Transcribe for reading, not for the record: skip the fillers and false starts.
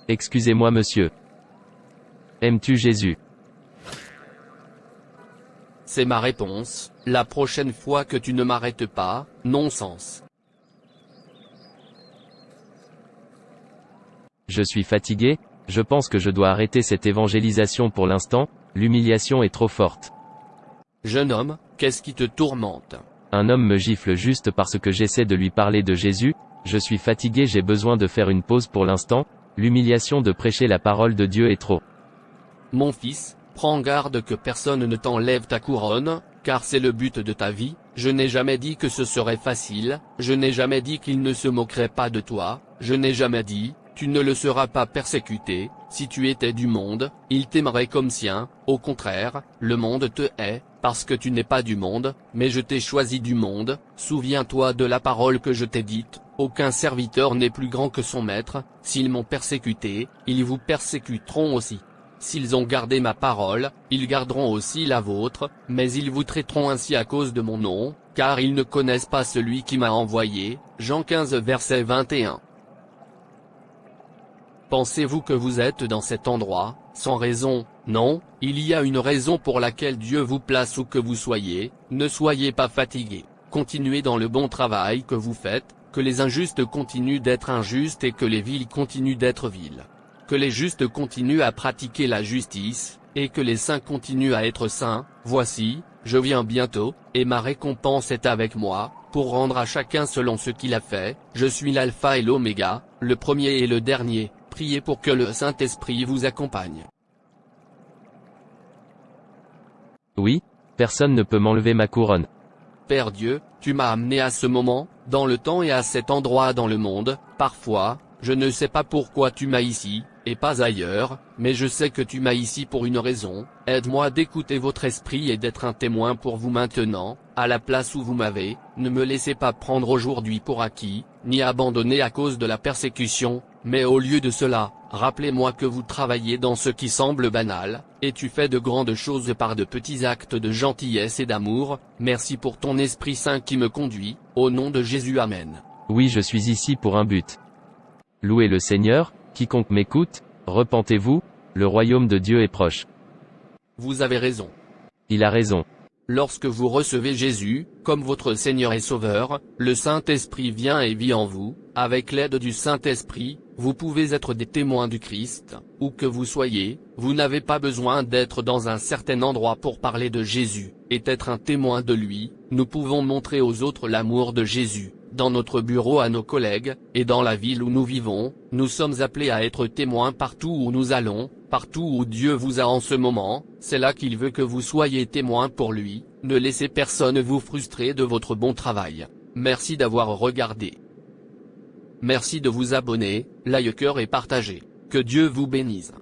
Excusez-moi monsieur. Aimes-tu Jésus? C'est ma réponse, la prochaine fois que tu ne m'arrêtes pas, non-sens. Je suis fatigué, je pense que je dois arrêter cette évangélisation pour l'instant, l'humiliation est trop forte. Jeune homme, qu'est-ce qui te tourmente? Un homme me gifle juste parce que j'essaie de lui parler de Jésus, je suis fatigué, j'ai besoin de faire une pause pour l'instant, l'humiliation de prêcher la parole de Dieu est trop. Mon fils, prends garde que personne ne t'enlève ta couronne, car c'est le but de ta vie. Je n'ai jamais dit que ce serait facile, je n'ai jamais dit qu'il ne se moquerait pas de toi, je n'ai jamais dit, tu ne le seras pas persécuté. Si tu étais du monde, il t'aimerait comme sien. Au contraire, le monde te hait, parce que tu n'es pas du monde, mais je t'ai choisi du monde. Souviens-toi de la parole que je t'ai dite, aucun serviteur n'est plus grand que son maître. S'ils m'ont persécuté, ils vous persécuteront aussi. S'ils ont gardé ma parole, ils garderont aussi la vôtre, mais ils vous traiteront ainsi à cause de mon nom, car ils ne connaissent pas celui qui m'a envoyé. Jean 15 verset 21. Pensez-vous que vous êtes dans cet endroit, sans raison? Non, il y a une raison pour laquelle Dieu vous place où que vous soyez. Ne soyez pas fatigués. Continuez dans le bon travail que vous faites, que les injustes continuent d'être injustes et que les vils continuent d'être vils. Que les justes continuent à pratiquer la justice, et que les saints continuent à être saints. Voici, je viens bientôt, et ma récompense est avec moi, pour rendre à chacun selon ce qu'il a fait. Je suis l'alpha et l'oméga, le premier et le dernier. Priez pour que le Saint-Esprit vous accompagne. Oui, personne ne peut m'enlever ma couronne. Père Dieu, tu m'as amené à ce moment, dans le temps et à cet endroit dans le monde. Parfois, je ne sais pas pourquoi tu m'as ici, et pas ailleurs, mais je sais que tu m'as ici pour une raison. Aide-moi d'écouter votre esprit et d'être un témoin pour vous maintenant, à la place où vous m'avez. Ne me laissez pas prendre aujourd'hui pour acquis, ni abandonner à cause de la persécution, mais au lieu de cela, rappelez-moi que vous travaillez dans ce qui semble banal, et tu fais de grandes choses par de petits actes de gentillesse et d'amour. Merci pour ton Esprit Saint qui me conduit, au nom de Jésus, Amen. Oui, je suis ici pour un but. Louez le Seigneur, quiconque m'écoute, repentez-vous, le royaume de Dieu est proche. Vous avez raison. Il a raison. Lorsque vous recevez Jésus, comme votre Seigneur et Sauveur, le Saint-Esprit vient et vit en vous. Avec l'aide du Saint-Esprit, vous pouvez être des témoins du Christ, où que vous soyez. Vous n'avez pas besoin d'être dans un certain endroit pour parler de Jésus, et être un témoin de lui. Nous pouvons montrer aux autres l'amour de Jésus, dans notre bureau à nos collègues, et dans la ville où nous vivons. Nous sommes appelés à être témoins partout où nous allons, partout où Dieu vous a en ce moment. C'est là qu'il veut que vous soyez témoins pour lui. Ne laissez personne vous frustrer de votre bon travail. Merci d'avoir regardé. Merci de vous abonner, liker et partager. Que Dieu vous bénisse.